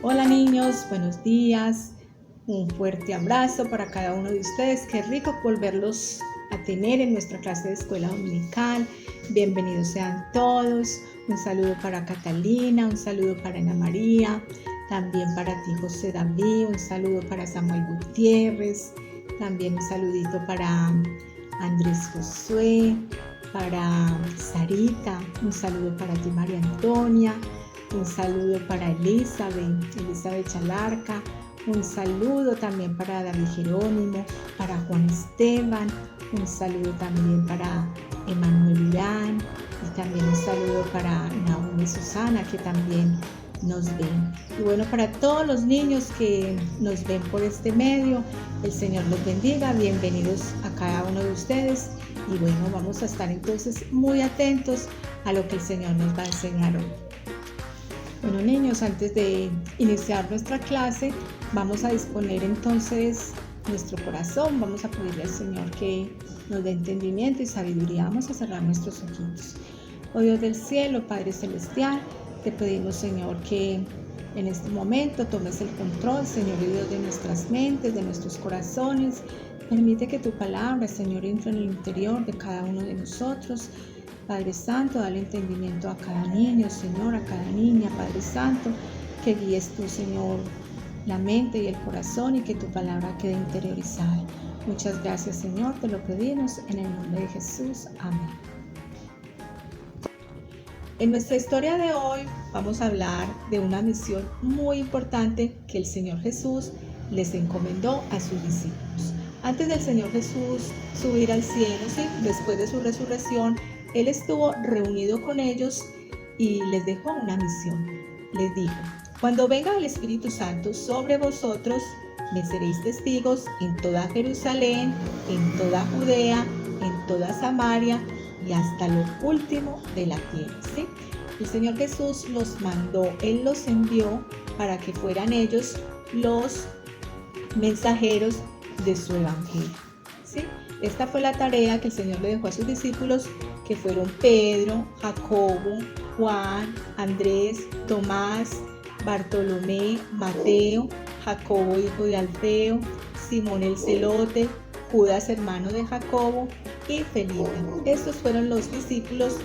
Hola niños, buenos días. Un fuerte abrazo para cada uno de ustedes. Qué rico volverlos a tener en nuestra clase de escuela dominical. Bienvenidos sean todos. Un saludo para Catalina, un saludo para Ana María, también para ti José David, un saludo para Samuel Gutiérrez, también un saludito para Andrés Josué, para Sarita, un saludo para ti María Antonia. Un saludo para Elizabeth Chalarca, un saludo también para David Jerónimo, para Juan Esteban, un saludo también para Emanuel Urán y también un saludo para Naomi Susana que también nos ven. Y bueno, para todos los niños que nos ven por este medio, el Señor los bendiga, bienvenidos a cada uno de ustedes y bueno, vamos a estar entonces muy atentos a lo que el Señor nos va a enseñar hoy. Bueno niños, antes de iniciar nuestra clase, vamos a disponer entonces nuestro corazón, vamos a pedirle al Señor que nos dé entendimiento y sabiduría. Vamos a cerrar nuestros ojitos. Oh Dios del cielo, Padre Celestial, te pedimos Señor que en este momento tomes el control, Señor y Dios, de nuestras mentes, de nuestros corazones. Permite que tu palabra, Señor, entre en el interior de cada uno de nosotros. Padre Santo, dale entendimiento a cada niño, Señor, a cada niña, Padre Santo, que guíes tú, Señor, la mente y el corazón y que tu palabra quede interiorizada. Muchas gracias, Señor, te lo pedimos en el nombre de Jesús. Amén. En nuestra historia de hoy vamos a hablar de una misión muy importante que el Señor Jesús les encomendó a sus discípulos. Antes del Señor Jesús subir al cielo, ¿sí? Después de su resurrección, Él estuvo reunido con ellos y les dejó una misión. Les dijo: cuando venga el Espíritu Santo sobre vosotros, me seréis testigos en toda Jerusalén, en toda Judea, en toda Samaria y hasta lo último de la tierra. ¿Sí? El Señor Jesús los mandó, Él los envió para que fueran ellos los mensajeros de su evangelio. ¿Sí? Esta fue la tarea que el Señor le dejó a sus discípulos, que fueron Pedro, Jacobo, Juan, Andrés, Tomás, Bartolomé, Mateo, Jacobo hijo de Alfeo, Simón el Celote, Judas hermano de Jacobo y Felipe. Estos fueron los discípulos,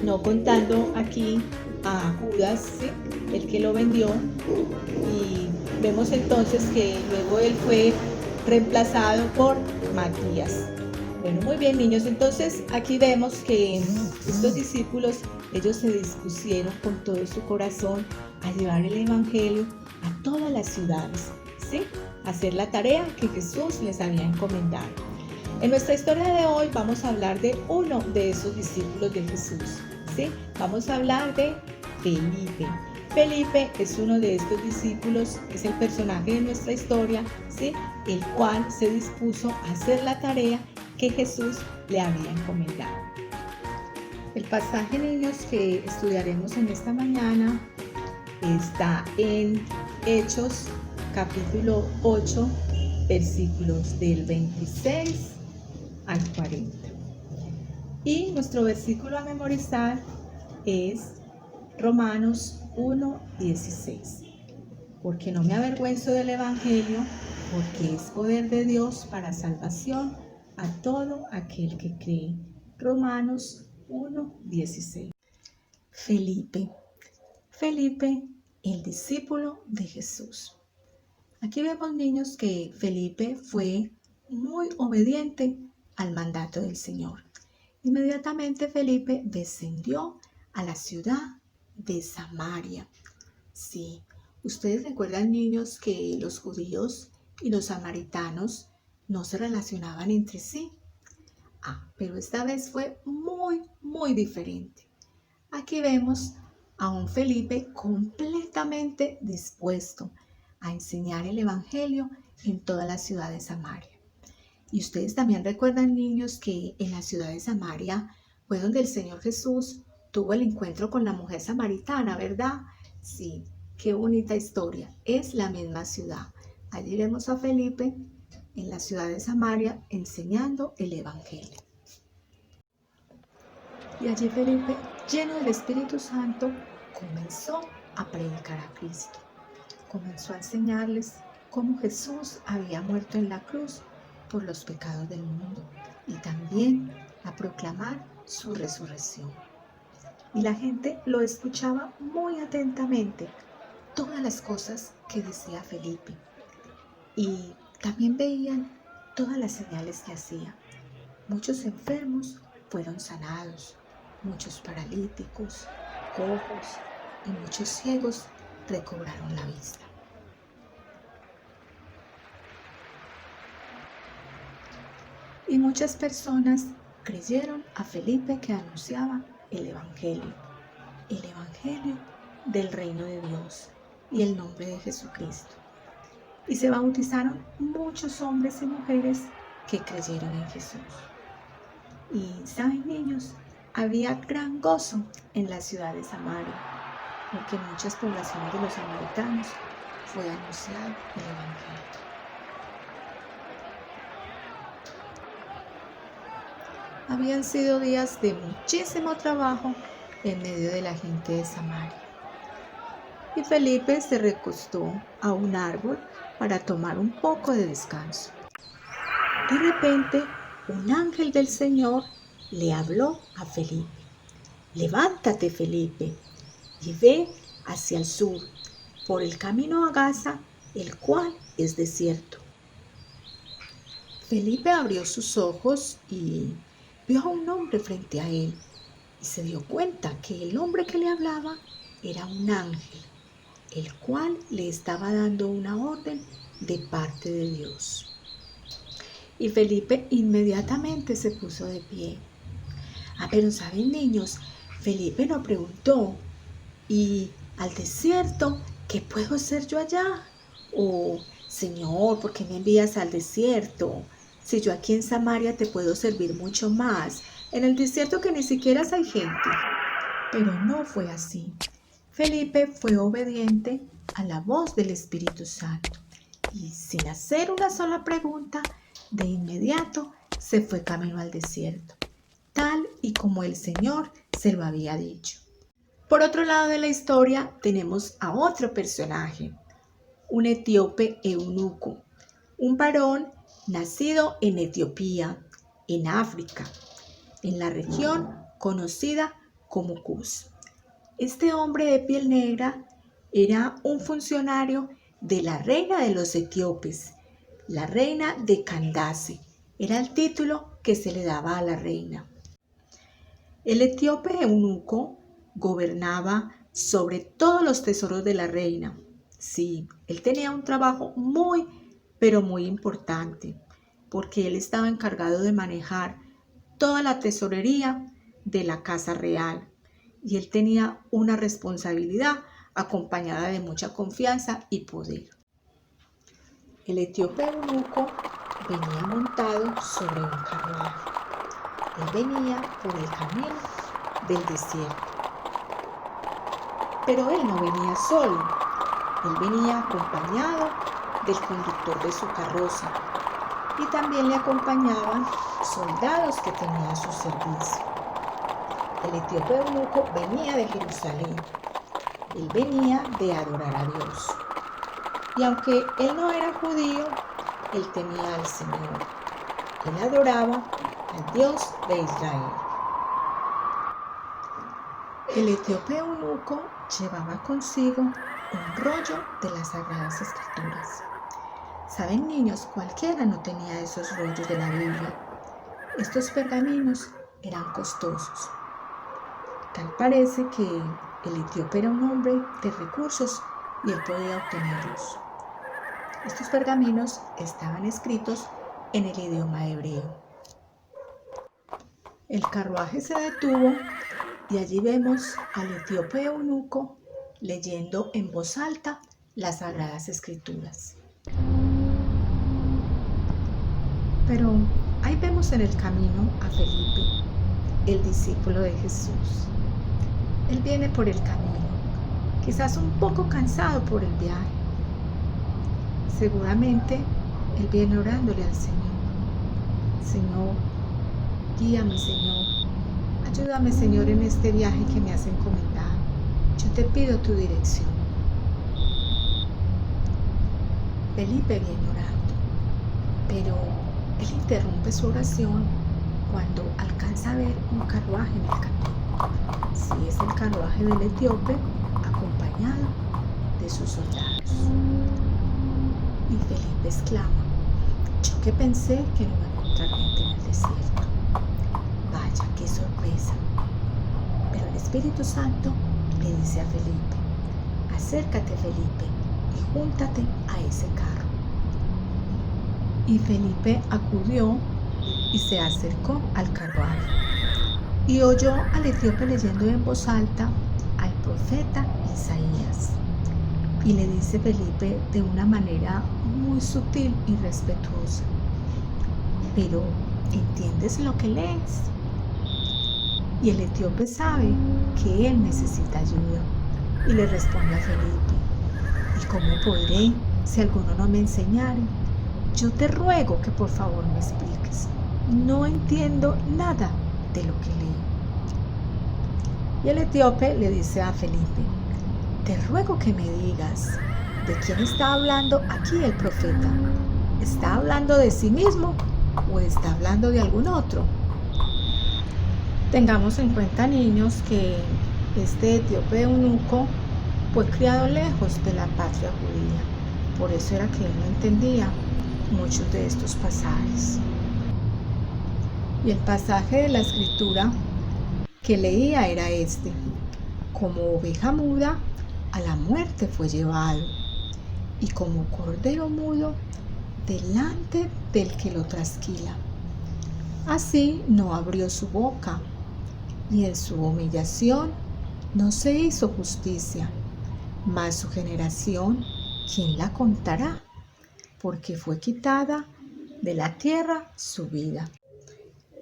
no contando aquí a Judas, ¿sí? El que lo vendió, y vemos entonces que luego él fue reemplazado por Matías. Bueno, muy bien niños, entonces aquí vemos que estos discípulos, ellos se dispusieron con todo su corazón a llevar el evangelio a todas las ciudades, ¿sí? A hacer la tarea que Jesús les había encomendado. En nuestra historia de hoy vamos a hablar de uno de esos discípulos de Jesús, ¿sí? Vamos a hablar de Felipe. Felipe es uno de estos discípulos, es el personaje de nuestra historia, ¿sí? El cual se dispuso a hacer la tarea que Jesús le había encomendado. El pasaje, niños, que estudiaremos en esta mañana está en Hechos capítulo 8, versículos del 26 al 40. Y nuestro versículo a memorizar es Romanos 1:16. Porque no me avergüenzo del evangelio, porque es poder de Dios para salvación a todo aquel que cree. Romanos 1:16. Felipe, el discípulo de Jesús. Aquí vemos, niños, que Felipe fue muy obediente al mandato del Señor. Inmediatamente Felipe descendió a la ciudad de Samaria. Sí, ustedes recuerdan, niños, que los judíos y los samaritanos no se relacionaban entre sí. Pero esta vez fue muy diferente. Aquí vemos a un Felipe completamente dispuesto a enseñar el evangelio en toda la ciudad de Samaria. Y ustedes también recuerdan, niños, que en la ciudad de Samaria fue donde el Señor Jesús tuvo el encuentro con la mujer samaritana, ¿verdad? Sí, qué bonita historia. Es la misma ciudad. Allí vemos a Felipe en la ciudad de Samaria enseñando el evangelio. Y allí Felipe, lleno del Espíritu Santo, comenzó a predicar a Cristo. comenzó a enseñarles cómo Jesús había muerto en la cruz por los pecados del mundo y también a proclamar su resurrección. Y la gente lo escuchaba muy atentamente, todas las cosas que decía Felipe. Y también veían todas las señales que hacía. Muchos enfermos fueron sanados, muchos paralíticos, cojos y muchos ciegos recobraron la vista. Y muchas personas creyeron a Felipe que anunciaba el Evangelio del reino de Dios y el nombre de Jesucristo. Y se bautizaron muchos hombres y mujeres que creyeron en Jesús. Y, ¿saben, niños? Había gran gozo en la ciudad de Samaria, porque en muchas poblaciones de los samaritanos fue anunciado el Evangelio. Habían sido días de muchísimo trabajo en medio de la gente de Samaria. Y Felipe se recostó a un árbol para tomar un poco de descanso. De repente, un ángel del Señor le habló a Felipe. Levántate, Felipe, y ve hacia el sur, por el camino a Gaza, el cual es desierto. Felipe abrió sus ojos y vio a un hombre frente a él, y se dio cuenta que el hombre que le hablaba era un ángel, el cual le estaba dando una orden de parte de Dios. Y Felipe inmediatamente se puso de pie. Pero ¿saben, niños? Felipe no preguntó, ¿y al desierto qué puedo hacer yo allá? O, Señor, ¿por qué me envías al desierto? Si yo aquí en Samaria te puedo servir mucho más, en el desierto que ni siquiera hay gente. Pero no fue así. Felipe fue obediente a la voz del Espíritu Santo y sin hacer una sola pregunta, de inmediato se fue camino al desierto, tal y como el Señor se lo había dicho. Por otro lado de la historia tenemos a otro personaje, un etíope eunuco, un varón nacido en Etiopía, en África, en la región conocida como Cus. Este hombre de piel negra era un funcionario de la reina de los etíopes, la reina de Candace. Era el título que se le daba a la reina. El etíope eunuco gobernaba sobre todos los tesoros de la reina. Sí, él tenía un trabajo muy, pero muy importante, porque él estaba encargado de manejar toda la tesorería de la casa real. Y él tenía una responsabilidad acompañada de mucha confianza y poder. El etíope eunuco venía montado sobre un carruaje. Él venía por el camino del desierto. Pero él no venía solo. Él venía acompañado del conductor de su carroza. Y también le acompañaban soldados que tenían a su servicio. El etíope eunuco venía de Jerusalén. Él venía de adorar a Dios. Y aunque él no era judío, él temía al Señor. Él adoraba al Dios de Israel. El etíope eunuco llevaba consigo un rollo de las Sagradas Escrituras. Saben, niños, cualquiera no tenía esos rollos de la Biblia. Estos pergaminos eran costosos. Tal parece que el etíope era un hombre de recursos y él podía obtenerlos. Estos pergaminos estaban escritos en el idioma hebreo. El carruaje se detuvo y allí vemos al etíope eunuco leyendo en voz alta las Sagradas Escrituras. Pero ahí vemos en el camino a Felipe, el discípulo de Jesús. Él viene por el camino, quizás un poco cansado por el viaje. Seguramente él viene orándole al Señor. Señor, guíame, Señor. Ayúdame, Señor, en este viaje que me has encomendado. Yo te pido tu dirección. Felipe viene orando, pero él interrumpe su oración cuando alcanza a ver un carruaje en el camino. Sí, es el carruaje del etíope acompañado de sus soldados. Y Felipe exclama: yo que pensé que no iba a encontrar gente en el desierto. Vaya, qué sorpresa. Pero el Espíritu Santo le dice a Felipe: acércate, Felipe, y júntate a ese carro. Y Felipe acudió y se acercó al carruaje y oyó al etíope leyendo en voz alta al profeta Isaías. Y le dice Felipe de una manera muy sutil y respetuosa: pero ¿entiendes lo que lees? Y el etíope sabe que él necesita ayuda y le responde a Felipe: ¿y cómo podré si alguno no me enseñare? Yo te ruego que por favor me expliques. No entiendo nada de lo que leo. Y el etíope le dice a Felipe: te ruego que me digas, ¿de quién está hablando aquí el profeta? ¿Está hablando de sí mismo o está hablando de algún otro? Tengamos en cuenta, niños, que este etíope eunuco fue criado lejos de la patria judía. Por eso era que él no entendía muchos de estos pasajes. Y el pasaje de la escritura que leía era este: como oveja muda a la muerte fue llevado, y como cordero mudo delante del que lo trasquila. Así no abrió su boca, y en su humillación no se hizo justicia. Mas su generación, ¿quién la contará? Porque fue quitada de la tierra su vida.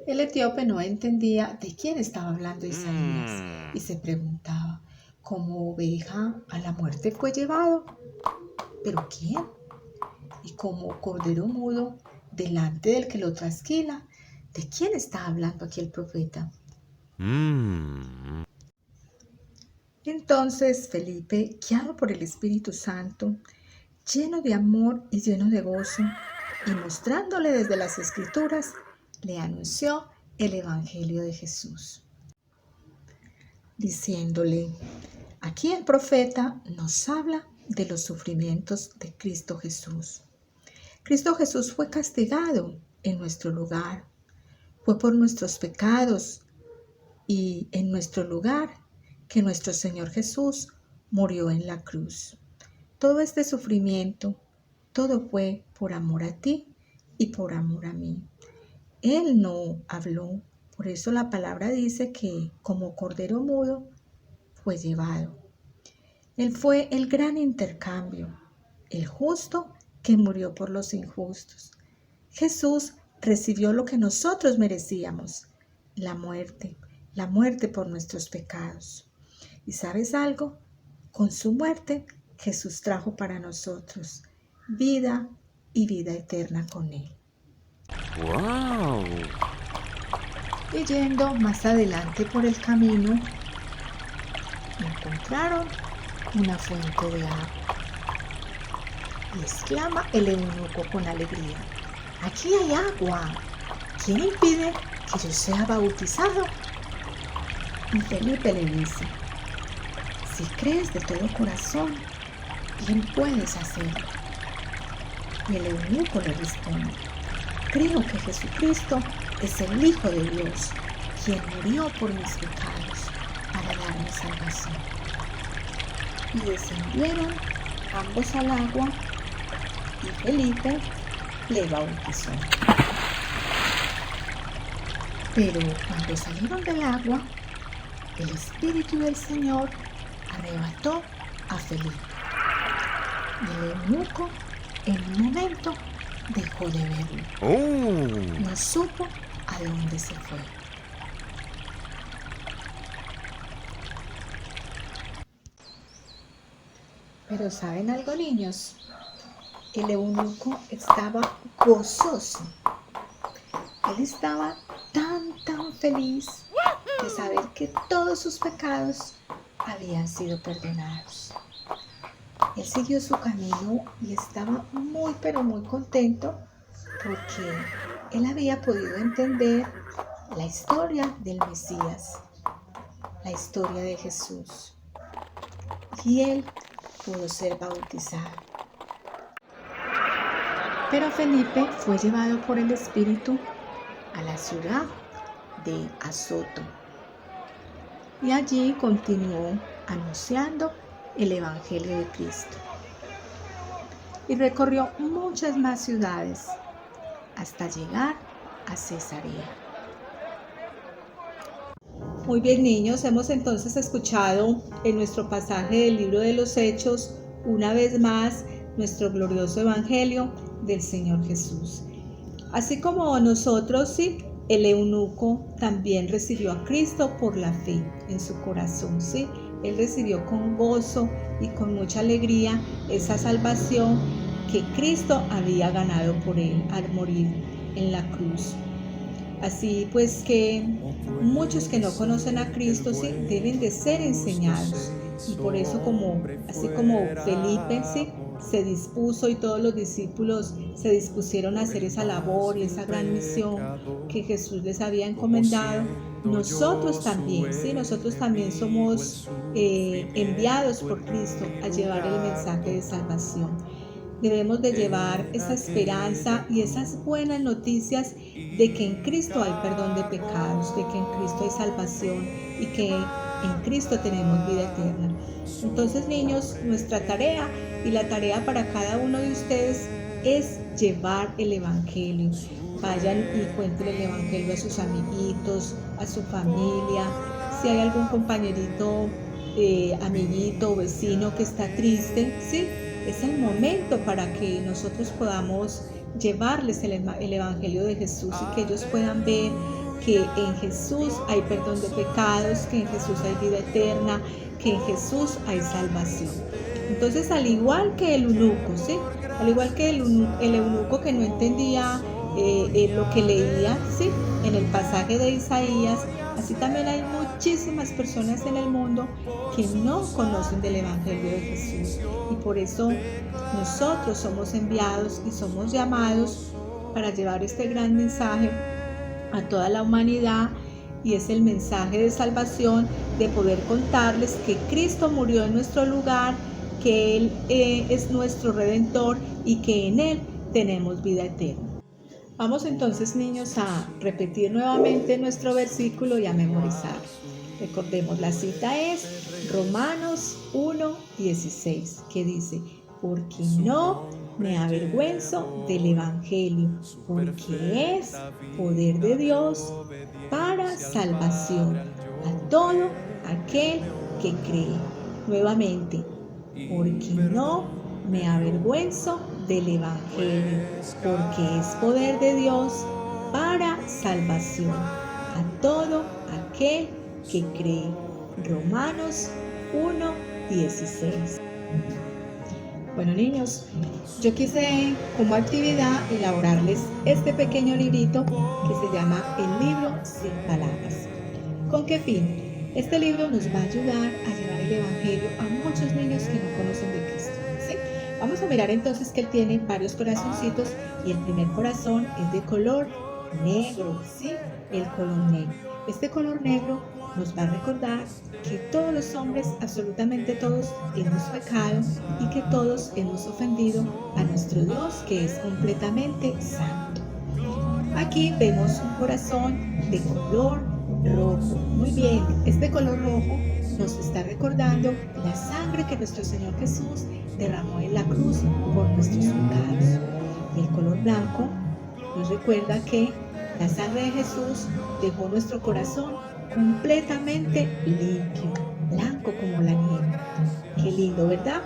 El etíope no entendía de quién estaba hablando Isaías y se preguntaba: ¿cómo oveja a la muerte fue llevado? ¿Pero quién? Y como cordero mudo delante del que lo trasquila, ¿de quién está hablando aquí el profeta? Entonces Felipe, guiado por el Espíritu Santo, lleno de amor y lleno de gozo, y mostrándole desde las Escrituras, le anunció el Evangelio de Jesús, diciéndole: aquí el profeta nos habla de los sufrimientos de Cristo Jesús. Cristo Jesús fue castigado en nuestro lugar, fue por nuestros pecados y en nuestro lugar que nuestro Señor Jesús murió en la cruz. Todo este sufrimiento, todo fue por amor a ti y por amor a mí. Él no habló, por eso la palabra dice que como cordero mudo fue llevado. Él fue el gran intercambio, el justo que murió por los injustos. Jesús recibió lo que nosotros merecíamos, la muerte por nuestros pecados. ¿Y sabes algo? Con su muerte, Jesús trajo para nosotros vida y vida eterna con Él. ¡Wow! Y yendo más adelante por el camino, encontraron una fuente de agua. Y exclama el eunuco con alegría: aquí hay agua. ¿Quién impide que yo sea bautizado? Y Felipe le dice: si crees de todo corazón, bien puedes hacerlo. Y el eunuco le responde: creo que Jesucristo es el Hijo de Dios, quien murió por mis pecados para darme salvación. Y descendieron ambos al agua, y Felipe le bautizó. Pero cuando salieron del agua, el Espíritu del Señor arrebató a Felipe. Y el eunuco en un momento dejó de verlo. No supo a dónde se fue. Pero ¿saben algo, niños? El eunuco estaba gozoso. Él estaba tan feliz de saber que todos sus pecados habían sido perdonados. Él siguió su camino y estaba muy, pero muy contento porque él había podido entender la historia del Mesías, la historia de Jesús. Y él pudo ser bautizado. Pero Felipe fue llevado por el Espíritu a la ciudad de Azoto y allí continuó anunciando el Evangelio de Cristo. Y recorrió muchas más ciudades hasta llegar a Cesarea. Muy bien, niños, hemos entonces escuchado en nuestro pasaje del libro de los Hechos una vez más nuestro glorioso Evangelio del Señor Jesús. Así como nosotros, sí, el eunuco también recibió a Cristo por la fe en su corazón, sí. Él recibió con gozo y con mucha alegría esa salvación que Cristo había ganado por él al morir en la cruz. Así pues que muchos que no conocen a Cristo, sí, deben de ser enseñados. Y por eso así como Felipe, sí, se dispuso y todos los discípulos se dispusieron a hacer esa labor y esa gran misión que Jesús les había encomendado, nosotros también, sí, nosotros también somos enviados por Cristo a llevar el mensaje de salvación. Debemos de llevar esa esperanza y esas buenas noticias de que en Cristo hay perdón de pecados, de que en Cristo hay salvación y que en Cristo tenemos vida eterna. Entonces, niños, nuestra tarea y la tarea para cada uno de ustedes es llevar el Evangelio. Vayan y cuenten el Evangelio a sus amiguitos, a su familia. Si hay algún compañerito, amiguito o vecino que está triste, ¿sí? Es el momento para que nosotros podamos llevarles el Evangelio de Jesús y que ellos puedan ver que en Jesús hay perdón de pecados, que en Jesús hay vida eterna, que en Jesús hay salvación. Entonces, al igual que el eunuco, ¿sí? Al igual que el eunuco que no entendía lo que leía, ¿sí? En el pasaje de Isaías, así también hay muchísimas personas en el mundo que no conocen del Evangelio de Jesús. Y por eso nosotros somos enviados y somos llamados para llevar este gran mensaje a toda la humanidad, y es el mensaje de salvación, de poder contarles que Cristo murió en nuestro lugar, que Él es nuestro Redentor y que en Él tenemos vida eterna. Vamos entonces, niños, a repetir nuevamente nuestro versículo y a memorizar. Recordemos, la cita es Romanos 1:16, que dice: porque no me avergüenzo del Evangelio, porque es poder de Dios para salvación a todo aquel que cree. Nuevamente, porque no me avergüenzo del Evangelio, porque es poder de Dios para salvación a todo aquel que cree. Romanos 1:16. Bueno, niños, yo quise como actividad elaborarles este pequeño librito que se llama El libro sin palabras. ¿Con qué fin? Este libro nos va a ayudar a llevar el Evangelio a muchos niños que no conocen de Cristo, ¿sí? Vamos a mirar entonces que él tiene varios corazoncitos y el primer corazón es de color negro, ¿sí? El color negro. Este color negro nos va a recordar que todos los hombres, absolutamente todos, hemos pecado y que todos hemos ofendido a nuestro Dios, que es completamente santo. Aquí vemos un corazón de color rojo. Muy bien, este color rojo nos está recordando la sangre que nuestro Señor Jesús derramó en la cruz por nuestros pecados. Y el color blanco nos recuerda que la sangre de Jesús dejó nuestro corazón completamente limpio, blanco como la nieve. Qué lindo, ¿verdad?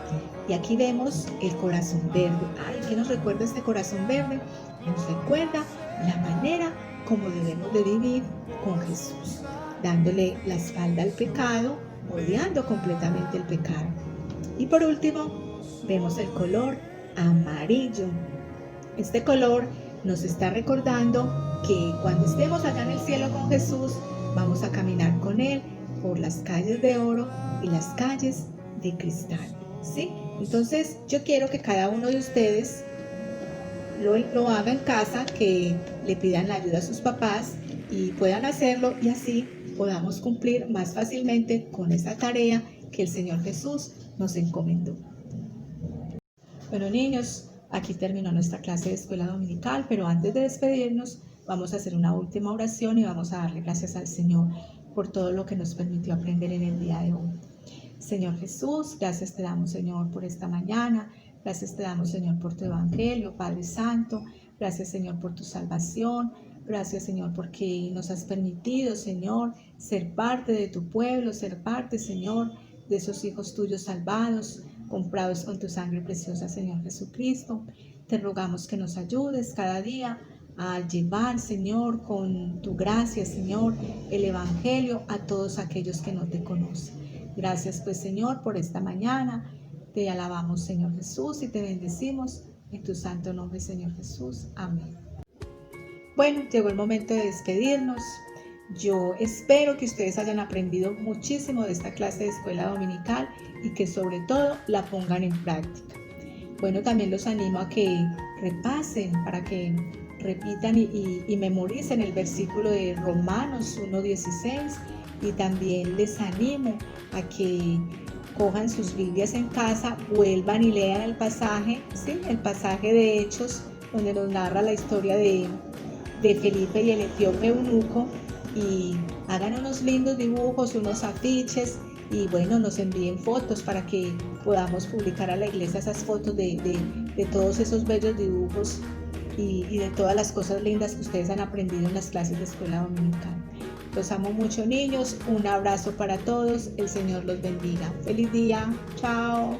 Y aquí vemos el corazón verde. Ay, ¿qué nos recuerda este corazón verde? Nos recuerda la manera como debemos de vivir con Jesús, dándole la espalda al pecado, odiando completamente el pecado. Y por último, vemos el color amarillo. Este color nos está recordando que cuando estemos allá en el cielo con Jesús, vamos a caminar con Él por las calles de oro y las calles de cristal, ¿sí? Entonces yo quiero que cada uno de ustedes lo haga en casa, que le pidan la ayuda a sus papás y puedan hacerlo, y así podamos cumplir más fácilmente con esa tarea que el Señor Jesús nos encomendó. Bueno, niños, aquí terminó nuestra clase de escuela dominical, pero antes de despedirnos vamos a hacer una última oración y vamos a darle gracias al Señor por todo lo que nos permitió aprender en el día de hoy. Señor Jesús, gracias te damos, Señor, por esta mañana. Gracias te damos, Señor, por tu evangelio, Padre Santo. Gracias, Señor, por tu salvación. Gracias, Señor, porque nos has permitido, Señor, ser parte de tu pueblo, ser parte, Señor, de esos hijos tuyos salvados, comprados con tu sangre preciosa, Señor Jesucristo. Te rogamos que nos ayudes cada día a llevar, Señor, con tu gracia, Señor, el evangelio a todos aquellos que no te conocen. Gracias, pues, Señor, por esta mañana. Te alabamos, Señor Jesús, y te bendecimos en tu santo nombre, Señor Jesús. Amén. Bueno, llegó el momento de despedirnos. Yo espero que ustedes hayan aprendido muchísimo de esta clase de escuela dominical y que sobre todo la pongan en práctica. Bueno, también los animo a que repasen, para que repitan y memoricen el versículo de Romanos 1:16, y también les animo a que cojan sus Biblias en casa, vuelvan y lean el pasaje, ¿sí? El pasaje de Hechos, donde nos narra la historia de Felipe y el etíope eunuco, y hagan unos lindos dibujos, unos afiches, y bueno, nos envíen fotos para que podamos publicar a la iglesia esas fotos de todos esos bellos dibujos y de todas las cosas lindas que ustedes han aprendido en las clases de escuela dominical. Los amo mucho, niños. Un abrazo para todos. El Señor los bendiga. Feliz día. Chao.